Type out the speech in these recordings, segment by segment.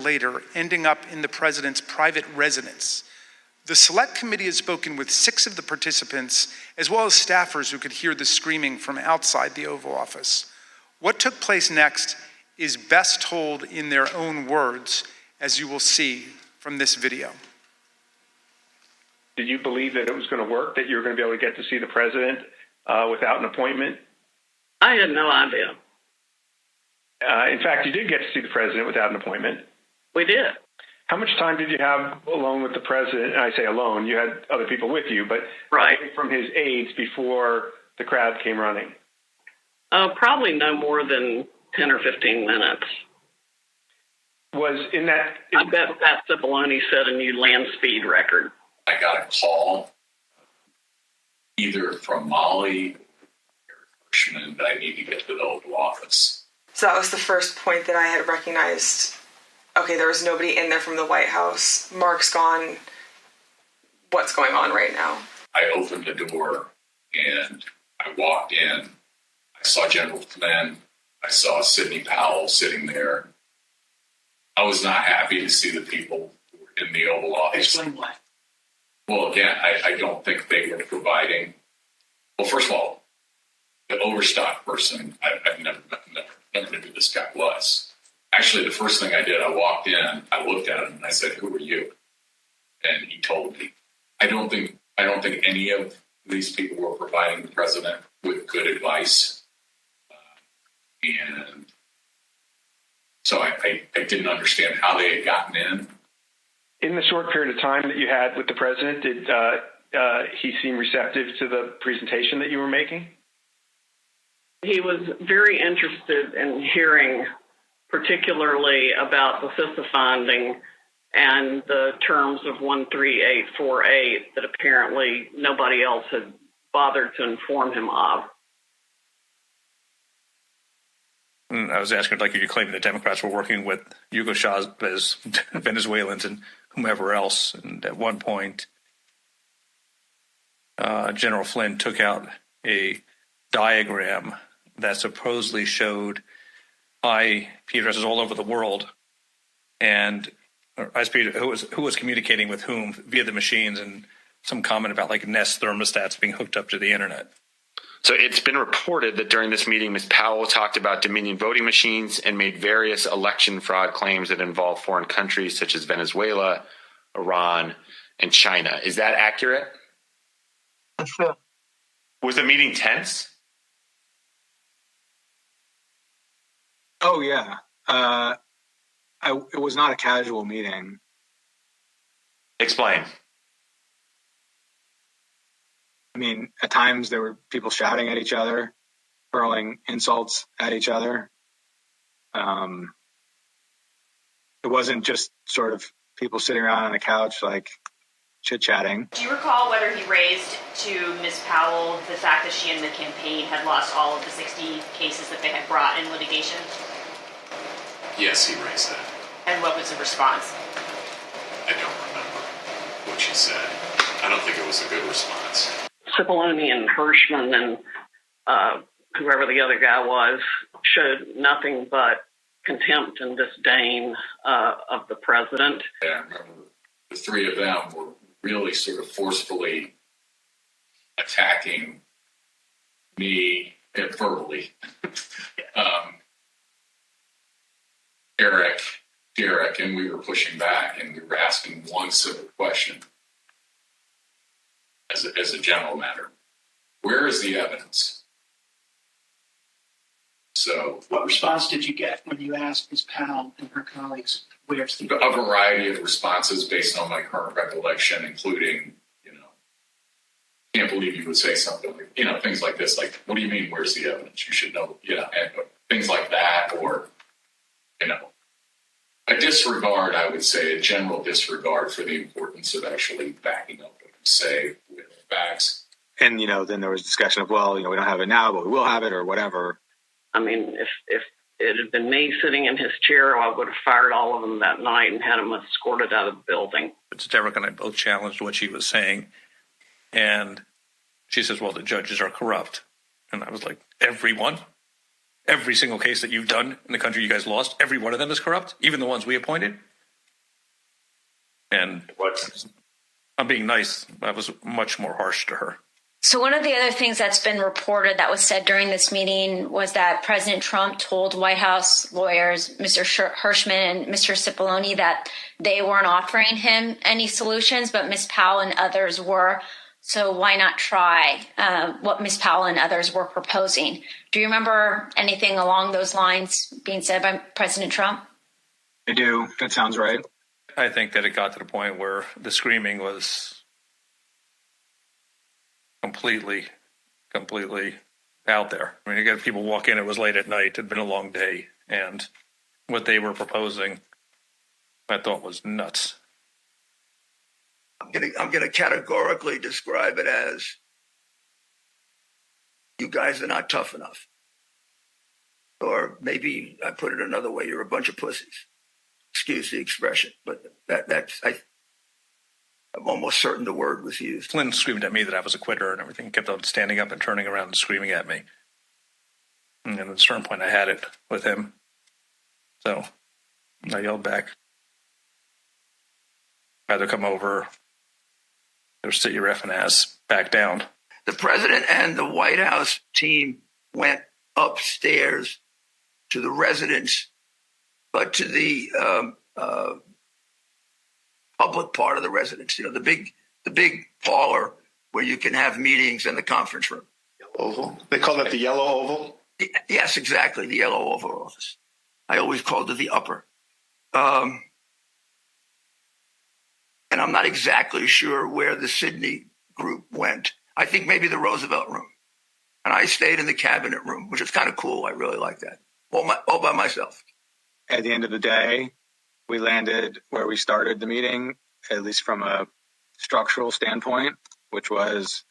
later, ending up in the president's private residence. The select committee has spoken with 6 of the participants, as well as staffers who could hear the screaming from outside the Oval Office. What took place next is best told in their own words, as you will see from this video. Did you believe that it was going to work, that you were going to be able to get to see the president without an appointment? I had no idea. In fact, you did get to see the president without an appointment. We did. How much time did you have alone with the president? And I say alone, you had other people with you, but right from his aides before the crowd came running? Probably no more than 10 or 15 minutes. Was in that... I bet Pat Cipollone set a new land speed record. I got a call either from Molly or Hirschman that I need to get to the Oval Office. So that was the first point that I had recognized. Okay, there was nobody in there from the White House. Mark's gone. What's going on right now? I opened the door and I walked in. I saw General Flynn. I saw Sidney Powell sitting there. I was not happy to see the people who were in the Oval Office. Explain why. Well, again, I don't think they were providing. Well, first of all, the overstock person, I've never knew who this guy was. Actually, the first thing I did, I walked in, I looked at him, and I said, "Who are you?" And he told me. I don't think any of these people were providing the president with good advice, and so I didn't understand how they had gotten in. In the short period of time that you had with the president, did he seem receptive to the presentation that you were making? He was very interested in hearing particularly about the CISA finding and the terms of 13848 that apparently nobody else had bothered to inform him of. I was asking, like, you claiming the Democrats were working with Hugo Chavez, Venezuelans, and whomever else. And at one point, General Flynn took out a diagram that supposedly showed IP addresses all over the world, and who was communicating with whom via the machines, and some comment about like Nest thermostats being hooked up to the internet. So it's been reported that during this meeting, Ms. Powell talked about Dominion voting machines and made various election fraud claims that involve foreign countries such as Venezuela, Iran, and China. Is that accurate? Sure. Was the meeting tense? Oh, yeah. It was not a casual meeting. Explain. I mean, at times there were people shouting at each other, hurling insults at each other. It wasn't just sort of people sitting around on the couch, like, chit-chatting. Do you recall whether he raised to Ms. Powell the fact that she and the campaign had lost all of the 60 cases that they had brought in litigation? Yes, he raised that. And what was the response? I don't remember what she said. I don't think it was a good response. Cipollone and Hirschman and whoever the other guy was showed nothing but contempt and disdain of the president. Yeah, I remember the three of them were really sort of forcefully attacking me verbally. Derek, and we were pushing back, and we were asking one simple question as a general matter. Where is the evidence? So, what response did you get when you asked Ms. Powell and her colleagues, where's the evidence? A variety of responses based on my current recollection, including, can't believe you would say something like, things like this, like, what do you mean, where's the evidence? You should know, and things like that, or, a disregard, I would say, a general disregard for the importance of actually backing up what you say with facts. And, then there was discussion of, well, we don't have it now, but we will have it or whatever. I mean, if it had been me sitting in his chair, I would have fired all of them that night and had them escorted out of the building. But Derek and I both challenged what she was saying. And she says, well, the judges are corrupt. And I was like, everyone? Every single case that you've done in the country you guys lost, every one of them is corrupt, even the ones we appointed. And I'm being nice. I was much more harsh to her. So one of the other things that's been reported that was said during this meeting was that President Trump told White House lawyers, Mr. Hirschman and Mr. Cipollone, that they weren't offering him any solutions, but Ms. Powell and others were. So why not try what Ms. Powell and others were proposing? Do you remember anything along those lines being said by President Trump? I do. That sounds right. I think that it got to the point where the screaming was completely out there. I mean, you got people walk in, it was late at night, it had been a long day, and what they were proposing, I thought was nuts. I'm going to categorically describe it as, you guys are not tough enough. Or maybe I put it another way, you're a bunch of pussies. Excuse the expression, but I'm almost certain the word was used. Flynn screamed at me that I was a quitter and everything, kept on standing up and turning around and screaming at me. And at a certain point, I had it with him. So I yelled back. Either come over or sit your effing ass back down. The president and the White House team went upstairs to the residence, but to the public part of the residence, the big parlor where you can have meetings in the conference room. Oval. They call it the Yellow Oval? Yes, exactly, the Yellow Oval Office. I always called it the upper. And I'm not exactly sure where the Sydney group went. I think maybe the Roosevelt room. And I stayed in the cabinet room, which is kind of cool. I really like that. All by myself. At the end of the day, we landed where we started the meeting, at least from a structural standpoint, which was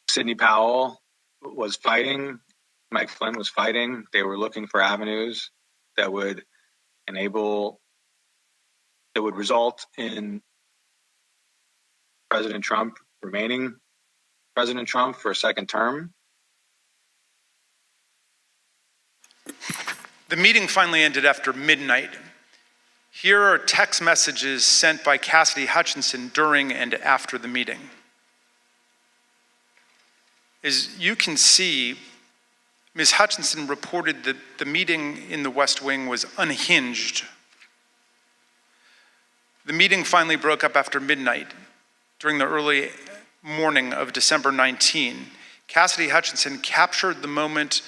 Sidney Powell was fighting, Mike Flynn was fighting. They were looking for avenues that would result in President Trump remaining President Trump for a second term. The meeting finally ended after midnight. Here are text messages sent by Cassidy Hutchinson during and after the meeting. As you can see, Ms. Hutchinson reported that the meeting in the West Wing was unhinged. The meeting finally broke up after midnight during the early morning of December 19. Cassidy Hutchinson captured the moment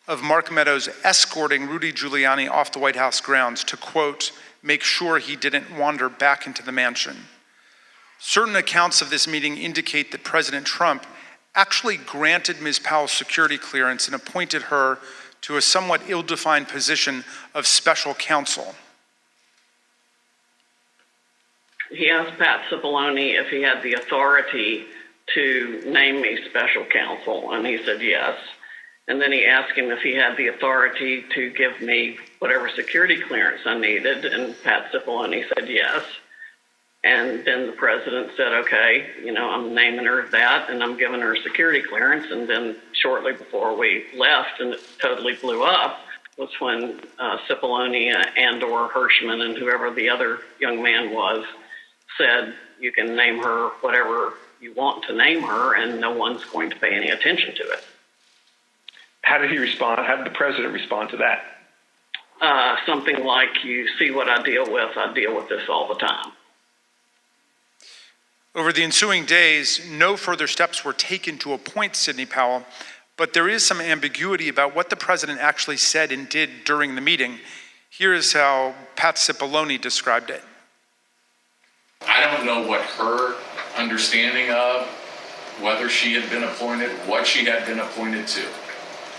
of Mark Meadows escorting Rudy Giuliani off the White House grounds to, quote, make sure he didn't wander back into the mansion. Certain accounts of this meeting indicate that President Trump actually granted Ms. Powell's security clearance and appointed her to a somewhat ill-defined position of special counsel. He asked Pat Cipollone if he had the authority to name me special counsel, and he said yes. And then he asked him if he had the authority to give me whatever security clearance I needed, and Pat Cipollone said yes. And then the president said, okay, I'm naming her that, and I'm giving her security clearance. And then shortly before we left, and it totally blew up, was when Cipollone and or Hirschman and whoever the other young man was said, you can name her whatever you want to name her, and no one's going to pay any attention to it. How did he respond? How did the president respond to that? Something like, you see what I deal with this all the time. Over the ensuing days, no further steps were taken to appoint Sidney Powell, but there is some ambiguity about what the president actually said and did during the meeting. Here is how Pat Cipollone described it. I don't know what her understanding of whether she had been appointed, what she had been appointed to.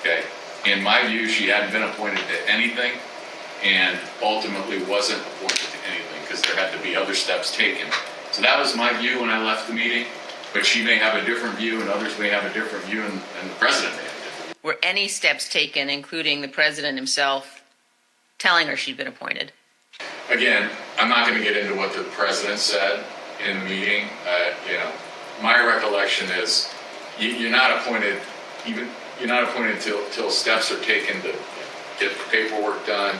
Okay. In my view, she hadn't been appointed to anything and ultimately wasn't appointed to anything because there had to be other steps taken. So that was my view when I left the meeting, but she may have a different view and others may have a different view and the president may have a different view. Were any steps taken, including the president himself, telling her she'd been appointed? Again, I'm not going to get into what the president said in the meeting. My recollection is you're not appointed till steps are taken to get the paperwork done.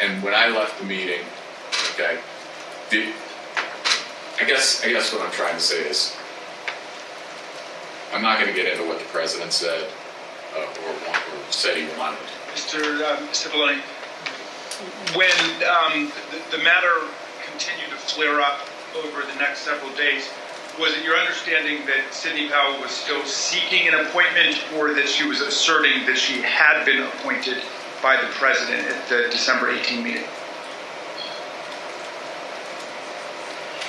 And when I left the meeting, okay, I guess what I'm trying to say is, I'm not going to get into what the president said or said he wanted. Mr. Cipollone, when the matter continued to flare up over the next several days, was it your understanding that Sidney Powell was still seeking an appointment, or that she was asserting that she had been appointed by the president at the December 18 meeting?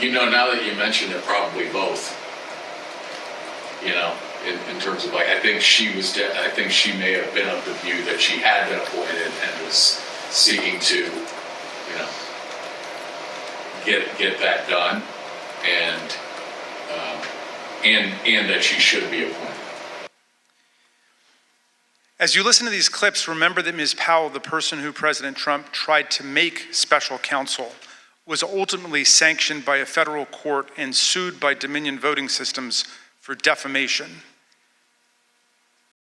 You know, now that you mention it, probably both. You know, in terms of, like, I think she may have been of the view that she had been appointed and was seeking to, you know, get that done, and that she should be appointed. As you listen to these clips, remember that Ms. Powell, the person who President Trump tried to make special counsel, was ultimately sanctioned by a federal court and sued by Dominion Voting Systems for defamation.